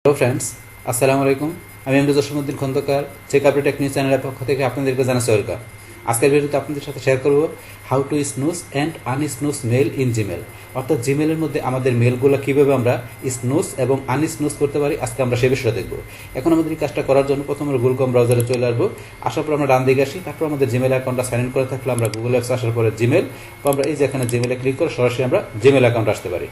Hello friends, আসসালামু আলাইকুম। আমি MD Jasimuddin Khandakar check update technic চ্যানেলের পক্ষ থেকে আপনাদেরকে জানাচ্ছি ওয়েলকাম। আজকের ভিডিওতে আপনাদের সাথে শেয়ার করব how to snooze and unsnooze mail in Gmail. অর্থাৎ জিমেলের মধ্যে আমাদের মেলগুলো কীভাবে আমরা স্নুজ এবং আনস্নুজ করতে পারি, আজকে আমরা সে বিষয়ে দেখব। এখন আমাদের এই কাজটা করার জন্য প্রথমে গুগল ক্রোম ব্রাউজারে চলে আসবো। আসার পর আমরা ডান দিকে আসি, তারপর আমাদের জিমেল অ্যাকাউন্টটা সাইন ইন করে থাকলে আমরা গুগল অ্যাপস আসার পরে জিমেল, তো আমরা এই যে এখানে জিমেলে ক্লিক করে সরাসরি আমরা জিমেল অ্যাকাউন্ট আসতে পারি।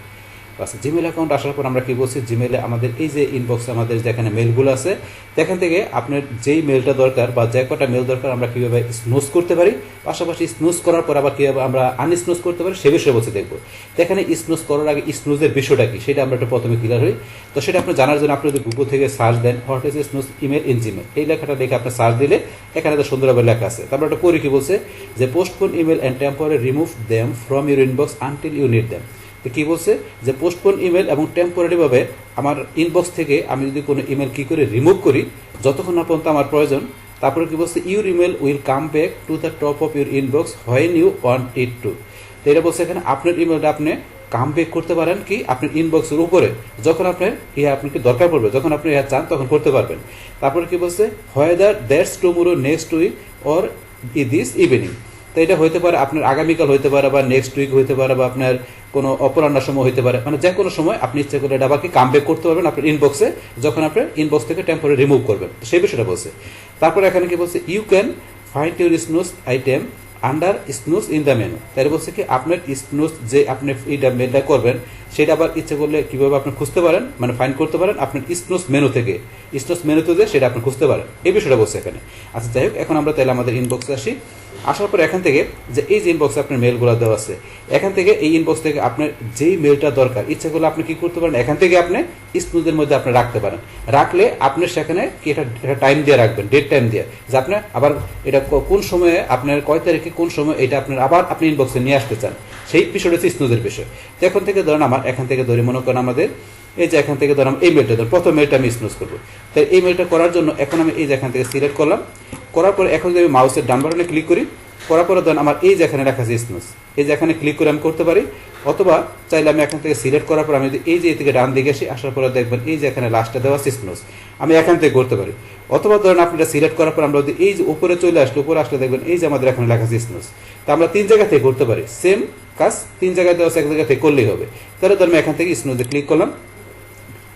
আচ্ছা, জিমেল অ্যাকাউন্ট আসার পর আমরা কি বলছি, জিমেলে আমাদের এই যে ইনবক্সে আমাদের যেখানে মেলগুলো আছে, সেখান থেকে আপনার যেই মেলটা দরকার বা যে কটা মেল দরকার আমরা কীভাবে স্নুজ করতে পারি, পাশাপাশি স্নুজ করার পর আবার কীভাবে আমরা আনস্নুজ করতে পারি সে বিষয়ে বলছি দেখবো। এখানে স্নুজ করার আগে স্নুজের বিষয়টা কি সেটা আমরা একটু প্রথমে ক্লিয়ার হই। তো সেটা আপনি জানার জন্য আপনি যদি গুগল থেকে সার্চ দেন what is snooze email in Gmail, এই লেখাটা দেখে আপনি সার্চ দিলে এখানে তো সুন্দরভাবে লেখা আছে। তারপর একটা পরে কি বলছে যে postpone email and temporary remove them from your inbox until you need them. তো কী বলছে যে পোস্টপোন ইমেল এবং টেম্পোরারিভাবে আমার ইনবক্স থেকে আমি যদি কোনো ইমেল কী করে রিমুভ করি যতক্ষণ না পর্যন্ত আমার প্রয়োজন। তারপরে কি বলছে your email will come back to the top of your inbox when you want it to. তো এটা বলছে এখানে আপনার ইমেলটা আপনি কাম ব্যাক করতে পারেন কি আপনার ইনবক্সের উপরে যখন আপনার আপনাকে দরকার পড়বে, যখন আপনি চান তখন করতে পারবেন। তারপরে কি বলছে whether that's tomorrow next week or this evening. তো এটা হইতে পারে আপনার আগামীকাল হইতে পারে বা নেক্সট উইক হইতে পারে বা আপনার কোনো অপরাহ্নের সময় হইতে পারে, মানে যে কোনো সময় আপনি ইচ্ছা করলে এটা আবার কাম ব্যাক করতে পারবেন আপনার ইনবক্সে যখন আপনার ইনবক্স থেকে টেম্পোরারি রিমুভ করবেন, সেই বিষয়টা বলছে। তারপরে এখানে কি বলছে you can find your snooze item under snooze in the menu. তাই বলছে কি আপনার স্নুজ যে আপনি এইটা মেলটা করবেন সেটা আবার ইচ্ছে করলে কীভাবে আপনি খুঁজতে পারেন, মানে ফাইন্ড করতে পারেন আপনার স্নুজ মেনু থেকে, স্নুজ মেনুতে যে সেটা আপনি খুঁজতে পারেন, এই বিষয়টা বলছে এখানে। আচ্ছা যাই হোক, এখন আমরা তাহলে আমাদের ইনবক্সে আসি। আসার পর এখান থেকে যে এই যে ইনবক্সে আপনার মেলগুলো দেওয়া আছে, এখান থেকে এই ইনবক্স থেকে আপনার যেই মেলটা দরকার ইচ্ছা করলে আপনি কি করতে পারেন, এখান থেকে আপনি স্নুজের মধ্যে আপনি রাখতে পারেন। রাখলে আপনি সেখানে কি এটা টাইম দিয়ে রাখবেন, ডেট টাইম দিয়ে, যে আপনি আবার এটা কোন সময়ে আপনার কয় তারিখে কোন সময় এটা আপনার আবার আপনি ইনবক্সে নিয়ে আসতে চান, সেই বিষয়টা হচ্ছে স্নুজের বিষয়। তো এখন থেকে ধরেন আমার এখান থেকে ধরে মনে করেন আমাদের এই যে এখান থেকে ধরুন এই মেলটা ধরুন প্রথম মেলটা আমি স্নুজ করবো। তাই এই মেলটা করার জন্য এখন আমি এই যে এখান থেকে সিলেক্ট করলাম, করার পরে এখন যদি আমি মাউসের ডান বাটনে ক্লিক করি, করার পরে ধরুন আমার এই যে এখানে লেখা আছে স্নুজ, এই যে এখানে ক্লিক করে আমি করতে পারি। অথবা চাইলে আমি এখান থেকে সিলেক্ট করার পর আমি যদি এই যে এই থেকে ডান দিকে আসি, আসার পরে দেখবেন এই যে এখানে লাস্টে দেওয়া আছে স্নুজ, আমি এখান থেকে করতে পারি। অথবা ধরেন আপনারা সিলেক্ট করার পর আমরা যদি এই যে উপরে চলে আসলে, উপরে আসলে দেখবেন এই যে আমাদের এখানে লেখা আছে স্নুজ, তো আমরা 3 জায়গা থেকে করতে পারি সেম কাজ, 3 জায়গায় দেওয়া আছে, এক জায়গা থেকে করলেই হবে। তাহলে ধরুন আমি এখান থেকে স্নুজে ক্লিক করলাম,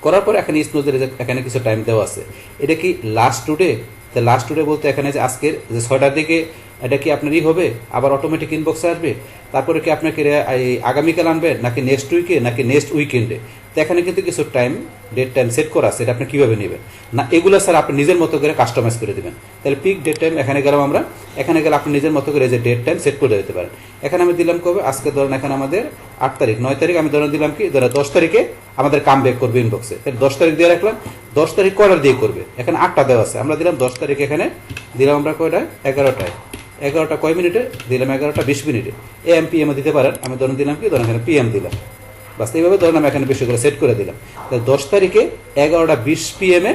করার পর এখানে স্নুজের এখানে কিছু টাইম দেওয়া আছে। এটা কি লাস্ট টুডে, তো লাস্ট টুডে বলতে এখানে যে আজকের যে 6টার দিকে এটা কি আপনারই হবে, আবার অটোমেটিক ইনবক্সে আসবে। তারপরে কি আপনাকে আগামীকাল আনবে নাকি নেক্সট উইকে নাকি নেক্সট উইকেন্ডে, তো এখানে কিন্তু কিছু টাইম ডেট টাইম সেট করা আছে, এটা আপনি কীভাবে নেবেন না, এগুলো স্যার আপনি নিজের মতো করে কাস্টমাইজ করে দেবেন। তাহলে পিক ডেট টাইম এখানে গেলাম আমরা, এখানে গেলে আপনি নিজের মতো করে যে ডেট টাইম সেট করে দিতে পারেন। এখানে আমি দিলাম কবে, আজকে ধরেন এখানে আমাদের 8 তারিখ, 9 তারিখ আমি ধরেন দিলাম কি ধরেন 10 তারিখে আমাদের কাম ব্যাক করবে ইনবক্সে, তাহলে 10 তারিখ দিয়ে রাখলাম। 10 তারিখ কয়টা দিয়ে করবে, এখানে 8টা দেওয়া আছে, আমরা দিলাম 10 তারিখ, এখানে দিলাম আমরা কয়টা 11টায়, 11টা কয় মিনিটে দিলাম, 11টা 20 মিনিটে, এম পি এম দিতে পারেন। আমি ধরেন দিলাম কি ধরেন এখানে পিএম দিলাম, বাস এইভাবে ধরেন আমি এখানে বিষয়গুলো সেট করে দিলাম। তাহলে 10 তারিখে 11টা 20 PM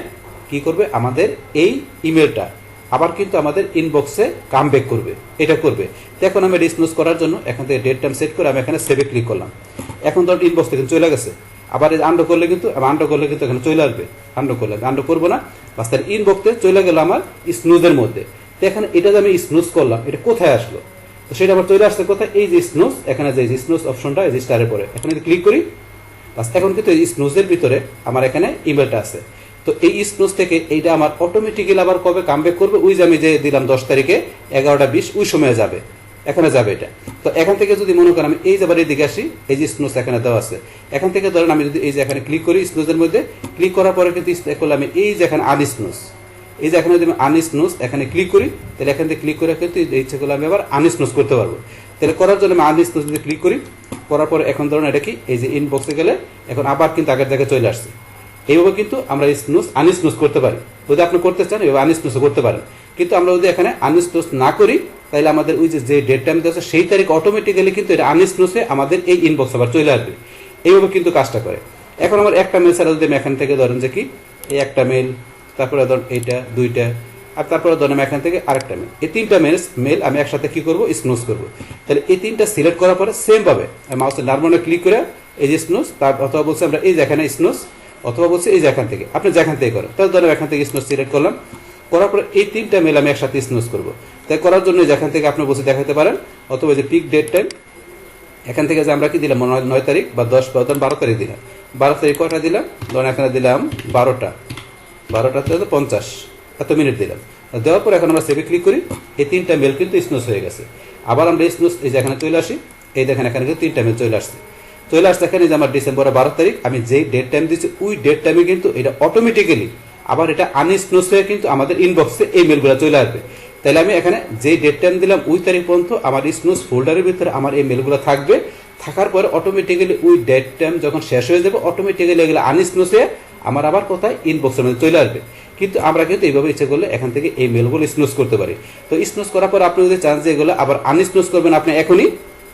কি করবে আমাদের এই ইমেলটা আবার কিন্তু আমাদের ইনবক্সে কাম ব্যাক করবে, এটা করবে। তো এখন আমি স্নুজ করার জন্য এখান থেকে ডেট টাইম সেট করে আমি এখানে সেভে ক্লিক করলাম। এখন ধরুন ইনবক্স থেকে চলে গেছে, আবার আন্ডো করলে কিন্তু এখানে চলে আসবে, আন্ডো করলে আমি আন্ডো করবো না, বাস তার ইনবক্সে চলে গেল আমার স্নুজের মধ্যে। তো এখানে এটা যে আমি স্নুজ করলাম এটা কোথায় আসলো, তো সেটা আবার চলে আসছে কোথায়, এই যে স্নুজ, এখানে যে স্নুজ অপশনটা এই যে স্টারের পরে এখানে ক্লিক করি, বাস এখন কিন্তু এই স্নুজের ভিতরে আমার এখানে ইমেলটা আছে। তো এই স্নুজ থেকে এইটা আমার অটোমেটিক্যালি আবার কবে কাম ব্যাক করবে, ওই যে আমি যে দিলাম 10 তারিখে 11টা 20 ওই সময়ে যাবে, এখানে যাবে এটা। তো এখান থেকে যদি মনে করেন আমি এই যে আবার এই দিকে আসি, এই যে স্নুজ এখানে দেওয়া আছে, এখান থেকে ধরেন আমি যদি এই যে এখানে ক্লিক করি স্নুজের মধ্যে, ক্লিক করার পরে কিন্তু করলে আমি এই যে এখানে আনস্নুজ, এই যে এখানে যদি আমি আনস্নুজ এখানে ক্লিক করি, তাহলে এখান থেকে ক্লিক করে কিন্তু ইচ্ছে করলে আমি আবার আনস্নুজ করতে পারবো। তাহলে করার জন্য আমি আনস্নুজ যদি ক্লিক করি, করার পরে এখন ধরুন এটা কি এই যে ইনবক্সে গেলে এখন আবার কিন্তু আগের জায়গায় চলে আসছে। এইভাবে কিন্তু আমরা স্নুজ আনস্নুজ করতে পারি, যদি আপনি করতে চান এইভাবে আনস্নুজ করতে পারেন। কিন্তু আমরা যদি এখানে আনস্নুজ না করি তাহলে আমাদের ওই যে ডেট টাইম দেওয়া আছে সেই তারিখ অটোমেটিক্যালি কিন্তু এটা আনস্নুজে আমাদের এই ইনবক্স আবার চলে আসবে, এইভাবে কিন্তু কাজটা করে। এখন আমার একটা মেল ছাড়া যদি আমি এখান থেকে ধরেন যে কি এই একটা মেল, তারপরে ধরুন এইটা 2টা, আর তারপরে ধরেন আমি এখান থেকে আরেকটা মেল, এই 3টা মেল আমি একসাথে কি করবো স্নুজ করবো। তাহলে এই 3টা সিলেক্ট করার পরে সেম ভাবে মাউসের ডান বাটনে ক্লিক করে এই যে স্নুজ, তার অথবা বলছে আমরা এই যে এখানে স্নুজ, অথবা বলছি এই যে এখান থেকে, আপনি যেখান থেকে করেন। তাহলে ধরেন এখান থেকে স্নুজ সিলেক্ট করলাম, করার পরে এই 3টা মেল আমি একসাথে স্নুজ করবো। তাই করার জন্য যেখান থেকে আপনি বসে দেখাতে পারেন, অথবা যে পিক ডেট টাইম এখান থেকে যে আমরা কি দিলাম 9 তারিখ বা 10 বা 12 তারিখ দিলাম। 12 তারিখ কয়টা দিলাম, ধরেন এখানে দিলাম 12টাতে 50 এত মিনিট দিলাম। দেওয়ার পর এখন আমরা সেভে ক্লিক করি, এই 3টা মেল কিন্তু স্নুজ হয়ে গেছে। আবার আমরা স্নুজ এই যে এখানে চলে আসি, এই দেখেন এখানে কিন্তু 3টা মেল চলে আসছে। এখানে যে আমার ডিসেম্বরের 12 তারিখ আমি যেই ডেট টাইম দিচ্ছি ওই ডেট টাইমে কিন্তু এটা অটোমেটিক্যালি আবার এটা আনস্নুজ হয়ে কিন্তু আমাদের ইনবক্সে এই মেলগুলো চলে আসবে। তাহলে আমি এখানে যেই ডেট টাইম দিলাম ওই তারিখ পর্যন্ত আমার স্নুজ ফোল্ডারের ভিতরে আমার এই মেলগুলো থাকবে। থাকার পরে অটোমেটিক্যালি ওই ডেট টাইম যখন শেষ হয়ে যাবে অটোমেটিক্যালি এগুলো আনস্নুজ হয়ে আমার আবার কোথায় ইনবক্সের মধ্যে চলে আসবে। কিন্তু আমরা কিন্তু এইভাবে ইচ্ছে করলে এখান থেকে এই মেলগুলো স্নুজ করতে পারি। তো স্নুজ করার পর আপনি যদি চান যে এগুলো আবার আনস্নুজ করবেন আপনি এখনই,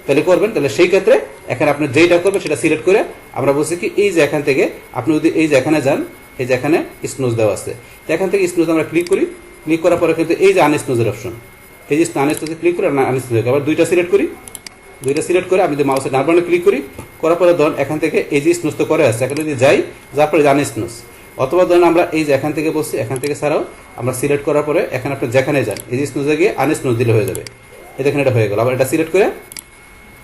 তাহলে করবেন। তাহলে সেই ক্ষেত্রে এখানে আপনি যেইটা করবেন সেটা সিলেক্ট করে আমরা বলছি কি এই যে এখান থেকে আপনি যদি এই যে এখানে যান, এই যে এখানে স্নুজ দেওয়া আছে, তো এখান থেকে স্নুজ আমরা ক্লিক করি। ক্লিক করার পরে কিন্তু এই যে আনস্নুজের অপশন, এই যে আনস্নুজে ক্লিক করে আনস্নুজ আবার দুইটা সিলেক্ট করি। সিলেক্ট করে আমি যদি মাউসের ডান বাটনে ক্লিক করি, করার পরে ধরুন এখান থেকে এই যে স্নুজ তো করে আসছে, এখানে যদি যাই যার পরে আনস্নুজ, অথবা ধরুন আমরা এই যে এখান থেকে বসছি, এখান থেকে ছাড়াও আমরা সিলেক্ট করার পরে এখানে আপনি যেখানে যান এই যে স্নুজে গিয়ে আনস্নুজ দিলে হয়ে যাবে। এই দেখেন এটা হয়ে গেল। আবার এটা সিলেক্ট করে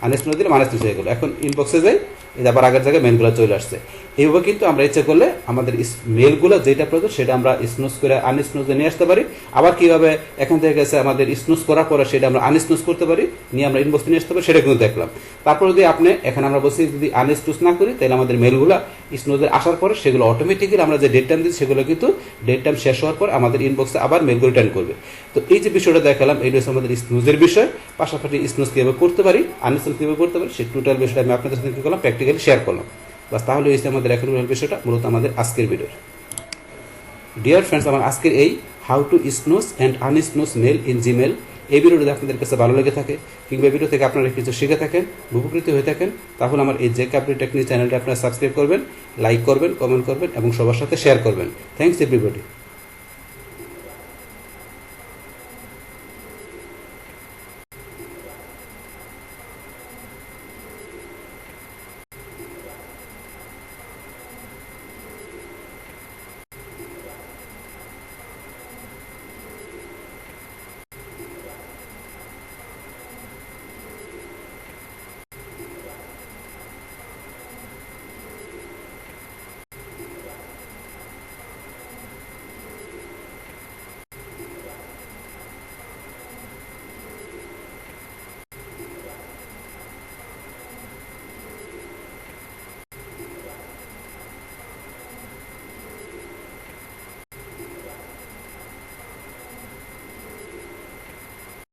আনস্নুজ দিলে আনস্নুজ হয়ে গেল। এখন ইনবক্সে যাই, এই যে আবার আগের জায়গায় মেলগুলো চলে আসছে। এইভাবে কিন্তু আমরা ইচ্ছে করলে আমাদের মেলগুলো যেটা প্রয়োজন সেটা আমরা স্নুজ করে আনস্নুজে নিয়ে আসতে পারি। আবার কিভাবে এখান থেকে গেছে আমাদের স্নুজ করার পরে সেটা আমরা আনস্নুজ করতে পারি, নিয়ে আমরা ইনবক্সে নিয়ে আসতে পারি, সেটা কিন্তু দেখলাম। তারপর যদি আপনি এখানে আমরা বলছি যদি আনস্নুজ না করি তাহলে আমাদের মেলগুলো স্নুজে আসার পরে সেগুলো অটোমেটিক্যালি আমরা যে ডেট টাইম দিচ্ছি সেগুলো কিন্তু ডেট টাইম শেষ হওয়ার পর আমাদের ইনবক্সে আবার মেলগুলো রিটার্ন করবে। তো এই যে বিষয়টা দেখালাম এইটা হচ্ছে আমাদের স্নুজের বিষয়। পাশাপাশি স্নুজ কীভাবে করতে পারি, আনস্নুজ কীভাবে করতে পারি সেই টোটাল বিষয়টা আমি আপনাদের সাথে কী করলাম প্র্যাকটিক্যালি শেয়ার করলাম। বাস তাহলে হয়েছে আমাদের এখন বিষয়টা মূলত আমাদের আজকের ভিডিও। ডিয়ার ফ্রেন্ডস, আমার আজকের এই how to snooze and unsnooze mail in Gmail এই ভিডিওটি আপনাদের কাছে ভালো লেগে থাকে কিংবা ভিডিও থেকে আপনারা কিছু শিখে থাকেন, উপকৃত হয়ে থাকেন, তাহলে আমার এই যে কাপ্রি টেকনিক চ্যানেলটা আপনারা সাবস্ক্রাইব করবেন, লাইক করবেন, কমেন্ট করবেন এবং সবার সাথে শেয়ার করবেন। Thanks everybody.